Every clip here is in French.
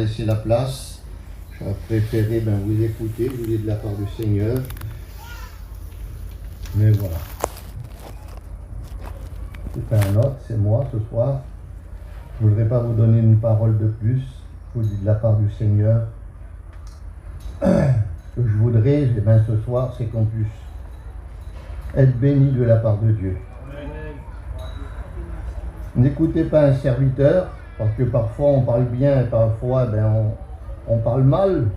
laisser la place. J'aurais préféré vous écouter, vous dire de la part du Seigneur. Mais voilà. C'est un autre, c'est moi ce soir. Je ne voudrais pas vous donner une parole de plus. Je vous dis de la part du Seigneur. Ce que je voudrais, ce soir, c'est qu'on puisse être béni de la part de Dieu. N'écoutez pas un serviteur, parce que parfois on parle bien et parfois on parle mal.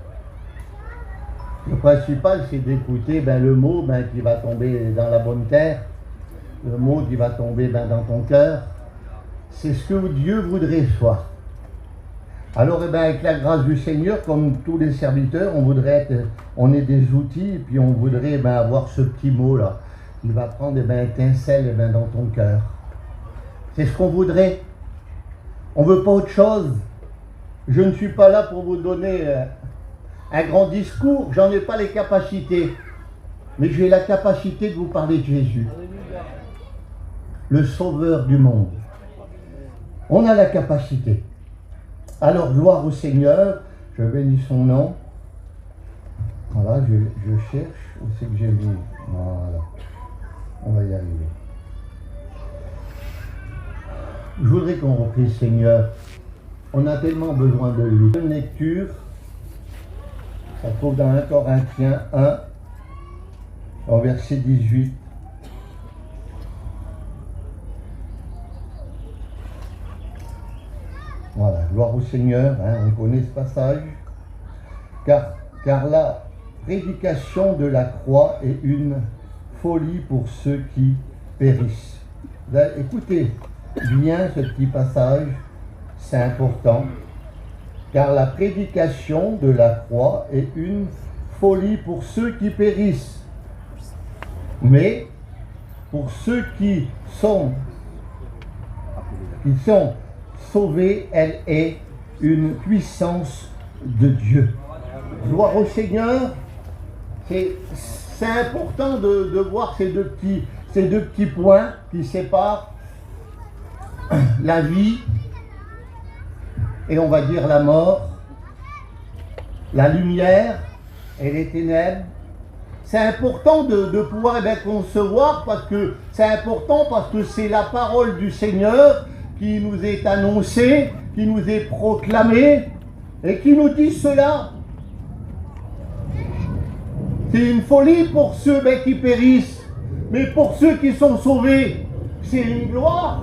Le principal, c'est d'écouter le mot qui va tomber dans la bonne terre, le mot qui va tomber dans ton cœur. C'est ce que Dieu voudrait ce soir. Alors, avec la grâce du Seigneur, comme tous les serviteurs, on est des outils, et puis on voudrait avoir ce petit mot-là, qui va prendre étincelle dans ton cœur. C'est ce qu'on voudrait. On ne veut pas autre chose. Je ne suis pas là pour vous donner un grand discours, j'en ai pas les capacités. Mais j'ai la capacité de vous parler de Jésus, le Sauveur du monde. On a la capacité. Alors, gloire au Seigneur, je bénis son nom. Voilà, je cherche, où c'est que j'ai mis? Voilà, on va y arriver. Je voudrais qu'on reprie le Seigneur. On a tellement besoin de lui. Une lecture, ça se trouve dans 1 Corinthiens 1, au verset 18. Voilà, gloire au Seigneur, on connaît ce passage. Car la prédication de la croix est une folie pour ceux qui périssent. Là, écoutez bien ce petit passage, c'est important. Car la prédication de la croix est une folie pour ceux qui périssent. Mais pour ceux qui sont sauvés, elle est une puissance de Dieu. Gloire au Seigneur. C'est important de voir ces deux petits points qui séparent la vie et on va dire la mort, la lumière et les ténèbres. C'est important de pouvoir concevoir parce que c'est important parce que c'est la parole du Seigneur qui nous est annoncée, qui nous est proclamée et qui nous dit cela. C'est une folie pour ceux qui périssent, mais pour ceux qui sont sauvés, c'est une gloire.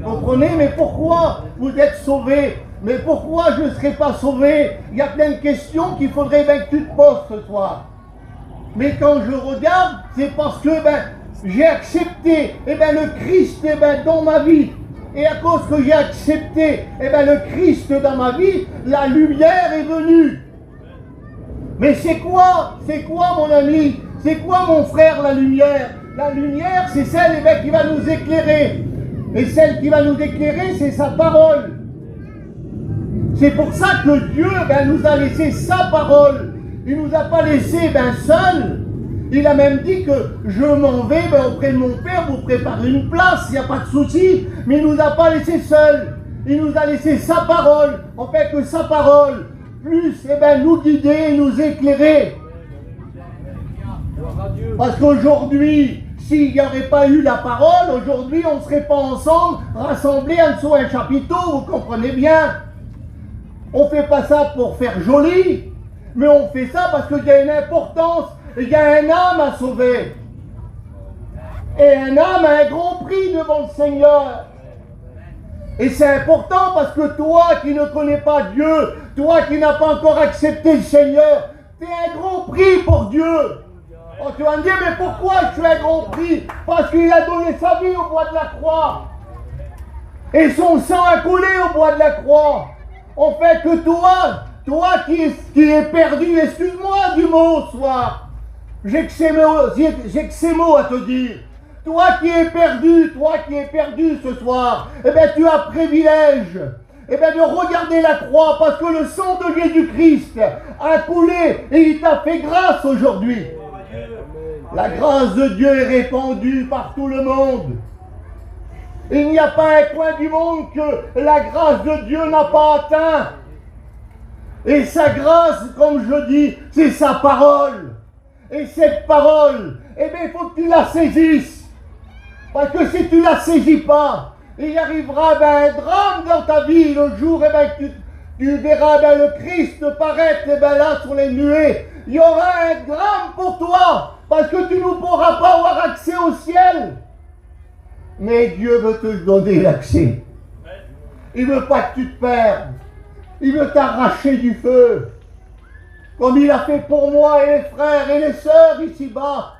Comprenez? Mais pourquoi vous êtes sauvés? Mais pourquoi je ne serai pas sauvé? Il y a plein de questions qu'il faudrait que tu te poses ce soir. Mais quand je regarde, c'est parce que j'ai accepté le Christ dans ma vie. Et à cause que j'ai accepté le Christ dans ma vie, la lumière est venue. Mais c'est quoi mon ami? C'est quoi mon frère la lumière? La lumière, c'est celle qui va nous éclairer. Et celle qui va nous éclairer, c'est sa parole. C'est pour ça que Dieu nous a laissé sa parole. Il ne nous a pas laissé seul. Il a même dit que je m'en vais auprès de mon Père vous préparer une place, il n'y a pas de souci. Mais il ne nous a pas laissé seul. Il nous a laissé sa parole. En fait que sa parole, plus nous guider et nous éclairer. Parce qu'aujourd'hui, s'il n'y aurait pas eu la parole, aujourd'hui on ne serait pas ensemble, rassemblés en dessous un chapiteau, vous comprenez bien. On ne fait pas ça pour faire joli, mais on fait ça parce qu'il y a une importance, il y a un âme à sauver. Et un âme a un grand prix devant le Seigneur. Et c'est important parce que toi qui ne connais pas Dieu, toi qui n'as pas encore accepté le Seigneur, tu es un grand prix pour Dieu. Oh, tu vas me dire, mais pourquoi je suis un grand prix? Parce qu'il a donné sa vie au bois de la croix. Et son sang a coulé au bois de la croix. En fait que toi qui es perdu, excuse-moi du mot ce soir. J'ai que ces mots à te dire. Toi qui es perdu ce soir, tu as privilège de regarder la croix parce que le sang de Jésus-Christ a coulé et il t'a fait grâce aujourd'hui. La grâce de Dieu est répandue par tout le monde. Il n'y a pas un coin du monde que la grâce de Dieu n'a pas atteint. Et sa grâce, comme je dis, c'est sa parole. Et cette parole, eh bien, il faut que tu la saisisses. Parce que si tu ne la saisis pas, il arrivera un drame dans ta vie le jour où tu verras le Christ paraître là sur les nuées. Il y aura un drame pour toi parce que tu ne pourras pas avoir accès au ciel. Mais Dieu veut te donner l'accès. Il ne veut pas que tu te perdes. Il veut t'arracher du feu. Comme il a fait pour moi et les frères et les sœurs ici-bas.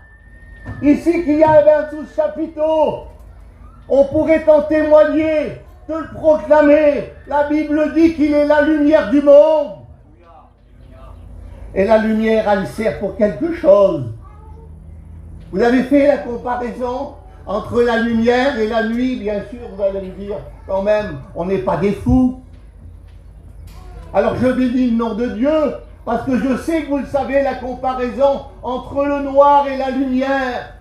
Ici qu'il y a sous ce chapiteau. On pourrait t'en témoigner, te le proclamer. La Bible dit qu'il est la lumière du monde. Et la lumière, elle sert pour quelque chose. Vous avez fait la comparaison entre la lumière et la nuit, bien sûr, vous allez me dire, quand même, on n'est pas des fous. Alors je bénis le nom de Dieu, parce que je sais que vous le savez, la comparaison entre le noir et la lumière.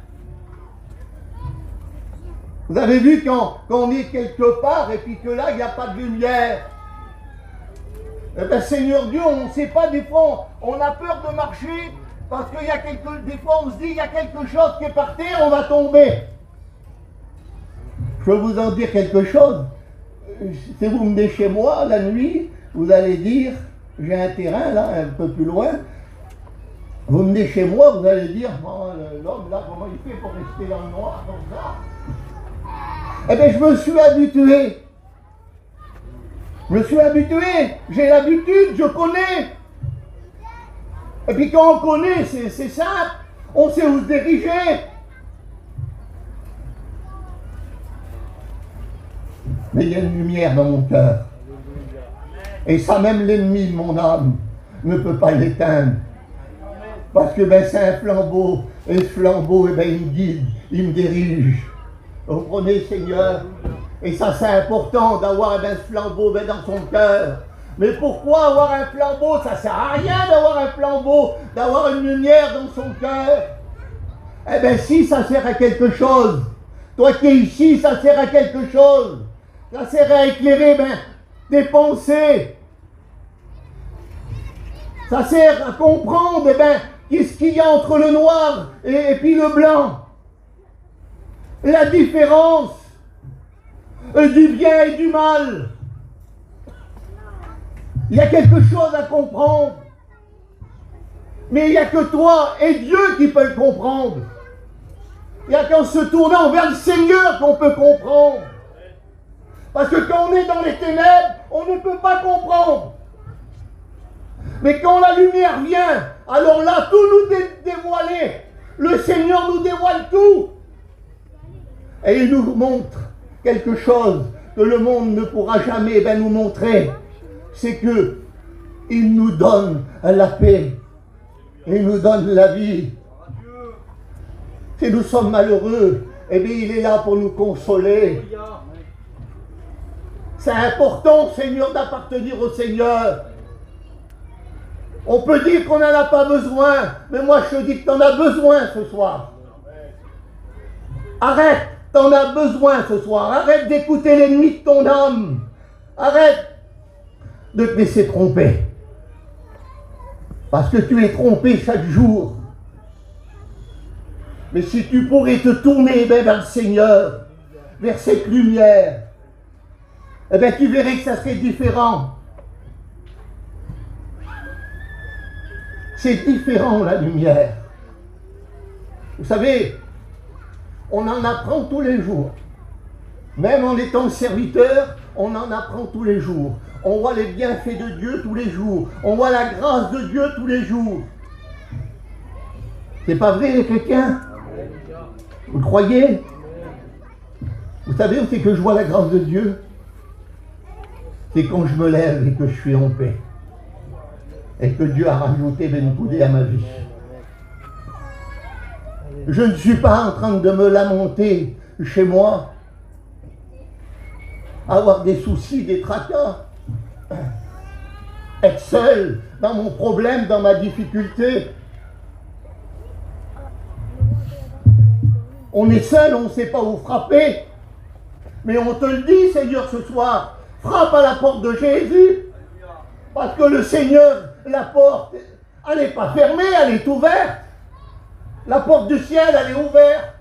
Vous avez vu quand on est quelque part et puis que là, il n'y a pas de lumière. Eh bien, Seigneur Dieu, on ne sait pas, des fois, on a peur de marcher parce qu'il y a des fois, on se dit, il y a quelque chose qui est par terre, on va tomber. Je peux vous en dire quelque chose. Si vous venez chez moi la nuit, vous allez dire, j'ai un terrain là, un peu plus loin. Vous venez chez moi, vous allez dire, oh, l'homme là, comment il fait pour rester dans le noir comme ça? Eh bien, je me suis habitué. Je me suis habitué. J'ai l'habitude, je connais. Et puis quand on connaît, c'est simple. On sait où se diriger. Mais il y a une lumière dans mon cœur. Et ça, même l'ennemi de mon âme ne peut pas l'éteindre. Parce que c'est un flambeau. Et ce flambeau, il me guide, il me dirige. Vous comprenez, Seigneur? Et ça, c'est important d'avoir ce flambeau dans son cœur. Mais pourquoi avoir un flambeau? Ça ne sert à rien d'avoir un flambeau, d'avoir une lumière dans son cœur. Eh bien, si, ça sert à quelque chose. Toi qui es ici, ça sert à quelque chose. Ça sert à éclairer tes pensées. Ça sert à comprendre qu'est-ce qu'il y a entre le noir et puis le blanc. La différence du bien et du mal. Il y a quelque chose à comprendre. Mais il n'y a que toi et Dieu qui peut le comprendre. Il n'y a qu'en se tournant vers le Seigneur qu'on peut comprendre. Parce que quand on est dans les ténèbres, on ne peut pas comprendre. Mais quand la lumière vient, alors là, tout nous est dévoilé. Le Seigneur nous dévoile tout. Et il nous montre quelque chose que le monde ne pourra jamais nous montrer. C'est que il nous donne la paix. Il nous donne la vie. Si nous sommes malheureux, il est là pour nous consoler. C'est important, Seigneur, d'appartenir au Seigneur. On peut dire qu'on n'en a pas besoin, mais moi je te dis que tu en as besoin ce soir. Arrête, tu en as besoin ce soir. Arrête d'écouter l'ennemi de ton âme. Arrête de te laisser tromper. Parce que tu es trompé chaque jour. Mais si tu pourrais te tourner vers le Seigneur, vers cette lumière, tu verrais que ça serait différent. C'est différent la lumière. Vous savez, on en apprend tous les jours. Même en étant serviteur, on en apprend tous les jours. On voit les bienfaits de Dieu tous les jours. On voit la grâce de Dieu tous les jours. C'est pas vrai, les chrétiens? Vous le croyez? Vous savez où c'est que je vois la grâce de Dieu? C'est quand je me lève et que je suis en paix. Et que Dieu a rajouté Ben Koudé à ma vie. Je ne suis pas en train de me lamenter chez moi, avoir des soucis, des tracas, être seul dans mon problème, dans ma difficulté. On est seul, on ne sait pas où frapper. Mais on te le dit, Seigneur, ce soir, frappe à la porte de Jésus. Parce que le Seigneur, la porte, elle n'est pas fermée, elle est ouverte. La porte du ciel, elle est ouverte.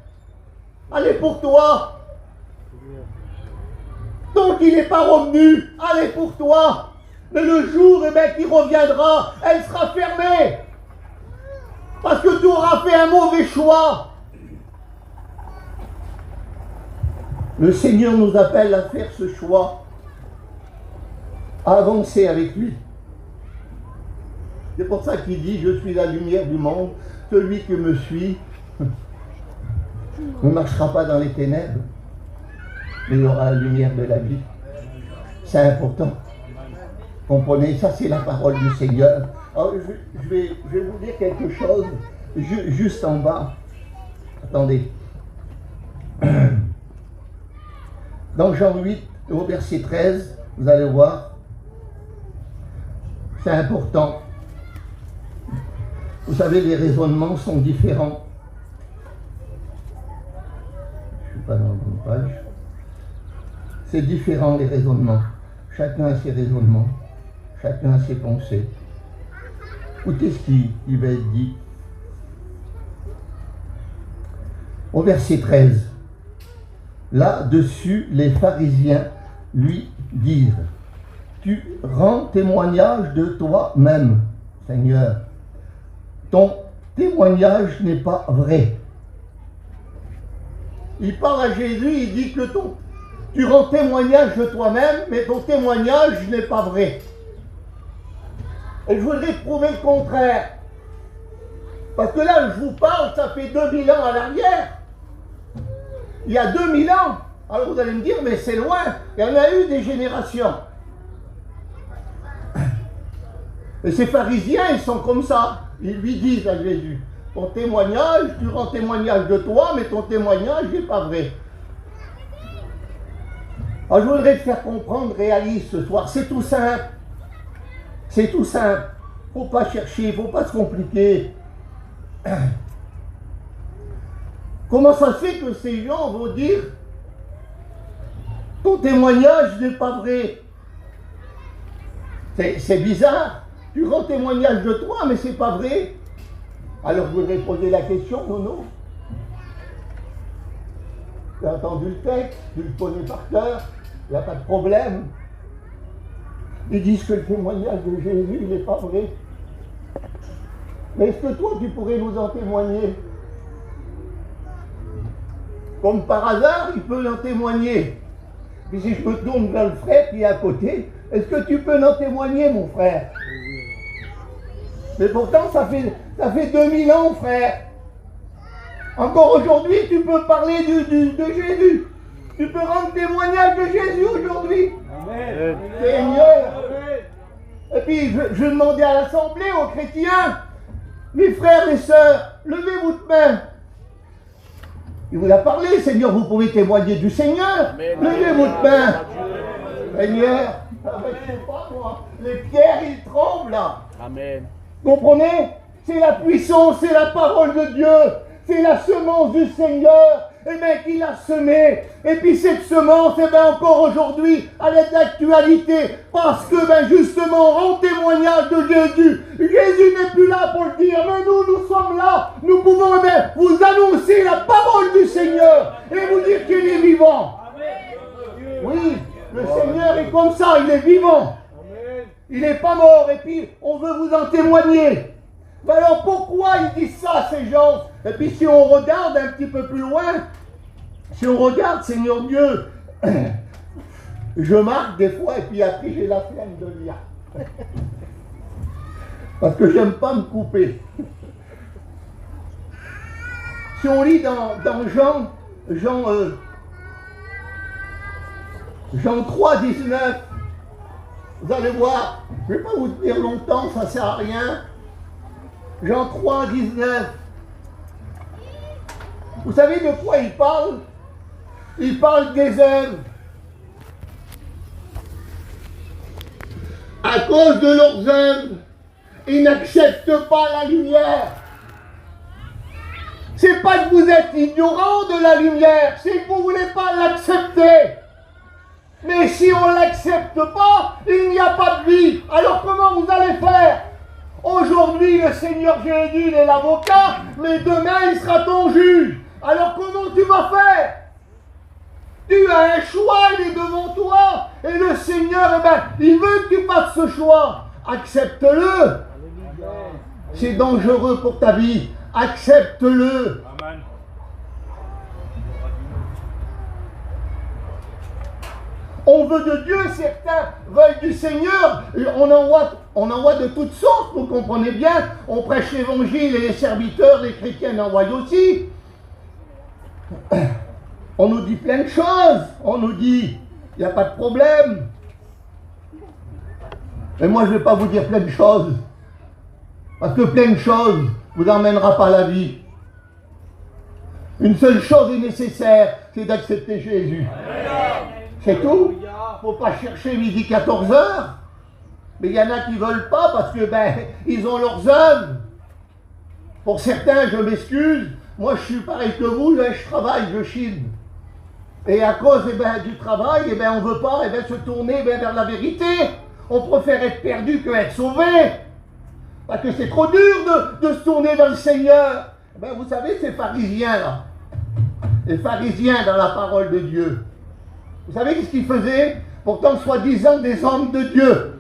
Elle est pour toi. Tant qu'il n'est pas revenu, elle est pour toi. Mais le jour qu'il reviendra, elle sera fermée. Parce que tu auras fait un mauvais choix. Le Seigneur nous appelle à faire ce choix, à avancer avec lui. C'est pour ça qu'il dit, je suis la lumière du monde, celui qui me suit ne marchera pas dans les ténèbres, mais il aura la lumière de la vie. C'est important. Comprenez, ça c'est la parole du Seigneur. Alors, je vais vous dire quelque chose, juste en bas. Attendez. Dans Jean 8, au verset 13, vous allez voir, c'est important. Vous savez, les raisonnements sont différents. Je ne suis pas dans la bonne page. C'est différent les raisonnements. Chacun a ses raisonnements. Chacun a ses pensées. Écoutez ce qui va être dit. Au verset 13. Là-dessus, les pharisiens lui dirent, tu rends témoignage de toi-même, Seigneur. Ton témoignage n'est pas vrai. Il parle à Jésus, il dit que tu rends témoignage de toi-même, mais ton témoignage n'est pas vrai. Et je voudrais prouver le contraire. Parce que là, je vous parle, ça fait 2000 ans à l'arrière. Il y a 2000 ans. Alors vous allez me dire, mais c'est loin. Il y en a eu des générations. Et ces pharisiens, ils sont comme ça. Ils lui disent à Jésus, ton témoignage, tu rends témoignage de toi, mais ton témoignage n'est pas vrai. Alors je voudrais te faire comprendre, réaliste ce soir. C'est tout simple. C'est tout simple. Il ne faut pas chercher, il ne faut pas se compliquer. Comment ça se fait que ces gens vont dire ton témoignage n'est pas vrai? C'est bizarre. Tu rends témoignage de toi, mais c'est pas vrai. Alors je voudrais poser la question, non? Tu as entendu le texte, tu le connais par cœur, il n'y a pas de problème. Ils disent que le témoignage de Jésus, il n'est pas vrai. Mais est-ce que toi, tu pourrais nous en témoigner? Comme par hasard, il peut en témoigner. Puis si je me tourne vers le frère qui est à côté, est-ce que tu peux en témoigner, mon frère? Mais pourtant, ça fait 2000 ans, frère. Encore aujourd'hui, tu peux parler de Jésus. Tu peux rendre témoignage de Jésus aujourd'hui. Amen. Seigneur. Et puis, je demandais à l'Assemblée, aux chrétiens, mes frères et sœurs, levez votre main. Il vous a parlé, Seigneur, vous pouvez témoigner du Seigneur. Amen. Levez votre main. Seigneur, je sais pas moi, les pierres, ils tremblent là. Amen. Comprenez? C'est la puissance, c'est la parole de Dieu. C'est la semence du Seigneur, qu'il a semé. Et puis cette semence, encore aujourd'hui, elle est d'actualité. Parce que, justement, on rend témoignage de Jésus. Jésus n'est plus là pour le dire, mais nous sommes là. Nous pouvons, vous annoncer la parole du Seigneur et vous dire qu'il est vivant. Oui, le Seigneur est comme ça, il est vivant. Il n'est pas mort, et puis on veut vous en témoigner. Alors pourquoi ils disent ça, ces gens? Et puis si on regarde un petit peu plus loin, si on regarde, Seigneur Dieu, je marque des fois, et puis après j'ai la flemme de lire. Parce que j'aime pas me couper. Si on lit dans Jean 3, 19, vous allez voir, je ne vais pas vous tenir longtemps, ça ne sert à rien. Jean 3, 19. Vous savez de quoi il parle? Il parle des œuvres. À cause de leurs œuvres, ils n'acceptent pas la lumière. C'est pas que vous êtes ignorant de la lumière, c'est que vous ne voulez pas l'accepter. Mais si on ne l'accepte pas, il n'y a pas de vie. Alors comment vous allez faire? Aujourd'hui, le Seigneur Jésus est l'avocat, mais demain, il sera ton juge. Alors comment tu vas faire? Tu as un choix, il est devant toi. Et le Seigneur, il veut que tu fasses ce choix. Accepte-le. C'est dangereux pour ta vie. Accepte-le. Amen. On veut de Dieu, certains veulent du Seigneur. On envoie de toutes sortes, vous comprenez bien. On prêche l'évangile et les serviteurs, les chrétiens envoient aussi. On nous dit plein de choses. On nous dit, il n'y a pas de problème. Mais moi, je ne vais pas vous dire plein de choses. Parce que plein de choses ne vous emmènera pas à la vie. Une seule chose est nécessaire, c'est d'accepter Jésus. C'est tout. Il ne faut pas chercher midi 14h. Mais il y en a qui ne veulent pas parce que ils ont leurs œuvres. Pour certains, je m'excuse. Moi, je suis pareil que vous. Je travaille, je chine. Et à cause du travail, on ne veut pas se tourner vers la vérité. On préfère être perdu que être sauvé. Parce que c'est trop dur de se tourner vers le Seigneur. Vous savez, ces pharisiens là, les pharisiens dans la parole de Dieu, vous savez ce qu'ils faisaient? Pourtant, soi-disant des hommes de Dieu,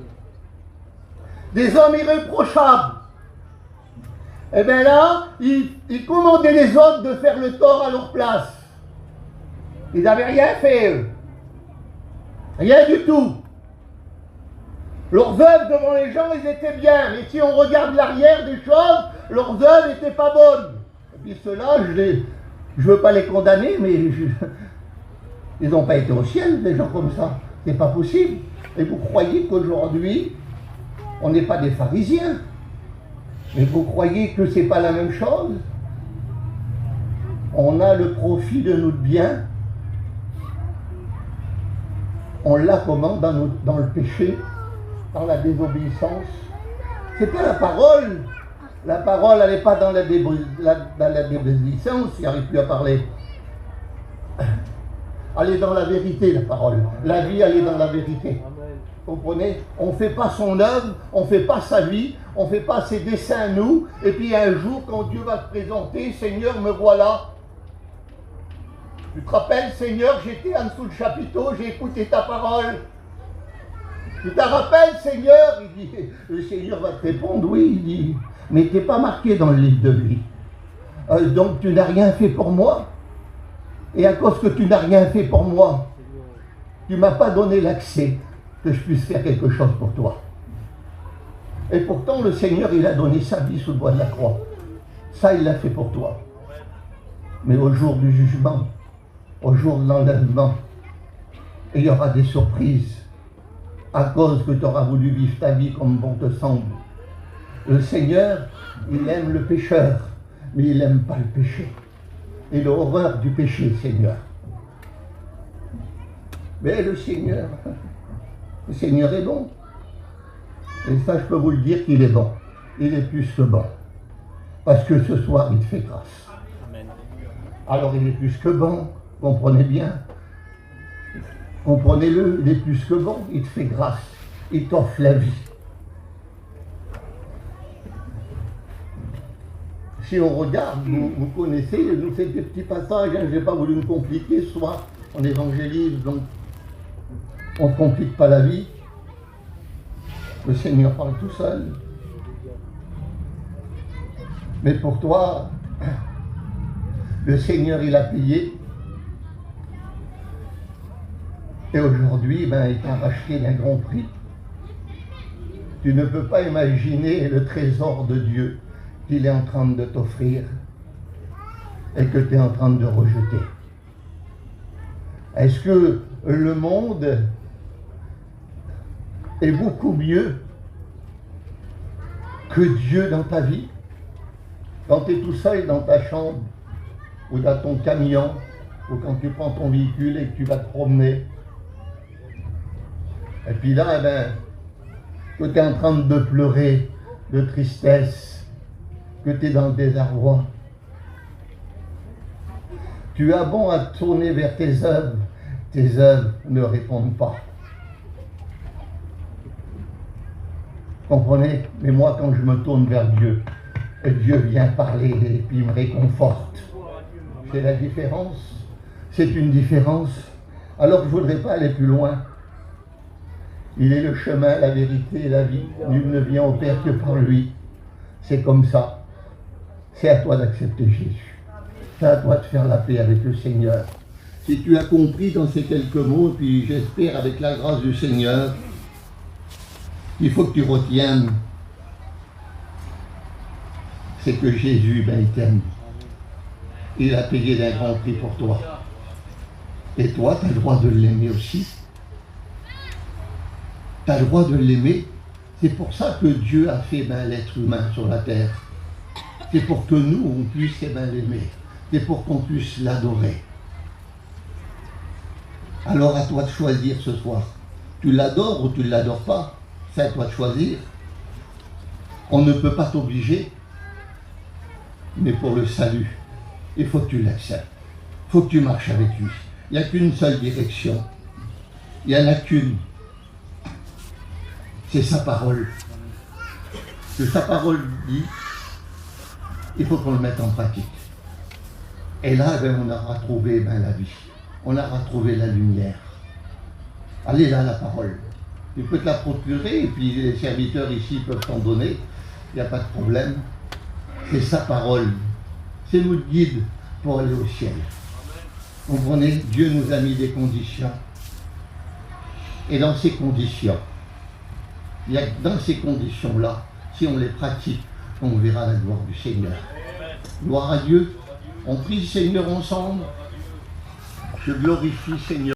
des hommes irréprochables. Là, ils commandaient les autres de faire le tort à leur place. Ils n'avaient rien fait, eux. Rien du tout. Leurs œuvres devant les gens, ils étaient bien. Mais si on regarde l'arrière des choses, leurs œuvres n'étaient pas bonnes. Et puis ceux-là, je ne veux pas les condamner, mais ils n'ont pas été au ciel, des gens comme ça. C'est pas possible. Et vous croyez qu'aujourd'hui, on n'est pas des pharisiens. Mais vous croyez que c'est pas la même chose? On a le profit de notre bien. On l'a comment? Dans le péché, dans la désobéissance. C'est pas la parole. La parole, elle n'est pas dans la désobéissance, il n'y arrive plus à parler. Elle est dans la vérité, la parole. La vie, elle est dans la vérité. Vous comprenez? On ne fait pas son œuvre, on ne fait pas sa vie, on ne fait pas ses desseins, nous. Et puis un jour, quand Dieu va se présenter, Seigneur, me voilà. Tu te rappelles, Seigneur, j'étais en dessous du chapiteau, j'ai écouté ta parole. Tu te rappelles, Seigneur? Il dit, le Seigneur va te répondre, oui, il dit, mais tu n'es pas marqué dans le livre de vie. Donc tu n'as rien fait pour moi. Et à cause que tu n'as rien fait pour moi, tu ne m'as pas donné l'accès que je puisse faire quelque chose pour toi. Et pourtant, le Seigneur, il a donné sa vie sous le bois de la croix. Ça, il l'a fait pour toi. Mais au jour du jugement, au jour de l'enlèvement, il y aura des surprises à cause que tu auras voulu vivre ta vie comme bon te semble. Le Seigneur, il aime le pécheur, mais il n'aime pas le péché. Il a horreur du péché, le Seigneur. Mais le Seigneur est bon. Et ça, je peux vous le dire qu'il est bon. Il est plus que bon. Parce que ce soir, il te fait grâce. Amen. Alors, il est plus que bon. Comprenez bien. Comprenez-le, il est plus que bon. Il te fait grâce. Il t'offre la vie. Si on regarde, vous connaissez, nous c'est des petits passages, je n'ai pas voulu me compliquer, soit on évangélise, donc on ne complique pas la vie. Le Seigneur parle tout seul. Mais pour toi, le Seigneur, il a payé. Et aujourd'hui, il t'a racheté d'un grand prix. Tu ne peux pas imaginer le trésor de Dieu qu'il est en train de t'offrir et que tu es en train de rejeter. Est-ce que le monde est beaucoup mieux que Dieu dans ta vie? Quand tu es tout seul dans ta chambre ou dans ton camion ou quand tu prends ton véhicule et que tu vas te promener, et puis là, que tu es en train de pleurer de tristesse, que tu es dans le désarroi. Tu as bon à tourner vers tes œuvres ne répondent pas. Comprenez? Mais moi, quand je me tourne vers Dieu, Dieu vient parler et puis il me réconforte. C'est la différence. C'est une différence. Alors je ne voudrais pas aller plus loin. Il est le chemin, la vérité et la vie. Nul ne vient au Père que par lui. C'est comme ça. C'est à toi d'accepter Jésus. C'est à toi de faire la paix avec le Seigneur. Si tu as compris dans ces quelques mots, puis j'espère avec la grâce du Seigneur, il faut que tu retiennes, c'est que Jésus, il t'aime. Il a payé d'un grand prix pour toi. Et toi, tu as le droit de l'aimer aussi. Tu as le droit de l'aimer. C'est pour ça que Dieu a fait l'être humain sur la terre. C'est pour que nous, on puisse l'aimer. C'est pour qu'on puisse l'adorer. Alors à toi de choisir ce soir. Tu l'adores ou tu ne l'adores pas. C'est à toi de choisir. On ne peut pas t'obliger. Mais pour le salut, il faut que tu l'acceptes. Il faut que tu marches avec lui. Il n'y a qu'une seule direction. Il n'y en a qu'une. C'est sa parole. Ce que sa parole dit, il faut qu'on le mette en pratique. Et là, on aura trouvé la vie. On aura trouvé la lumière. Allez là, la parole. Tu peux te la procurer, et puis les serviteurs ici peuvent t'en donner. Il n'y a pas de problème. C'est sa parole. C'est notre guide pour aller au ciel. Vous comprenez? Dieu nous a mis des conditions. Et dans ces conditions, il y a dans ces conditions-là, si on les pratique, on verra la gloire du Seigneur. Gloire à Dieu. On prie le Seigneur ensemble. Je glorifie Seigneur.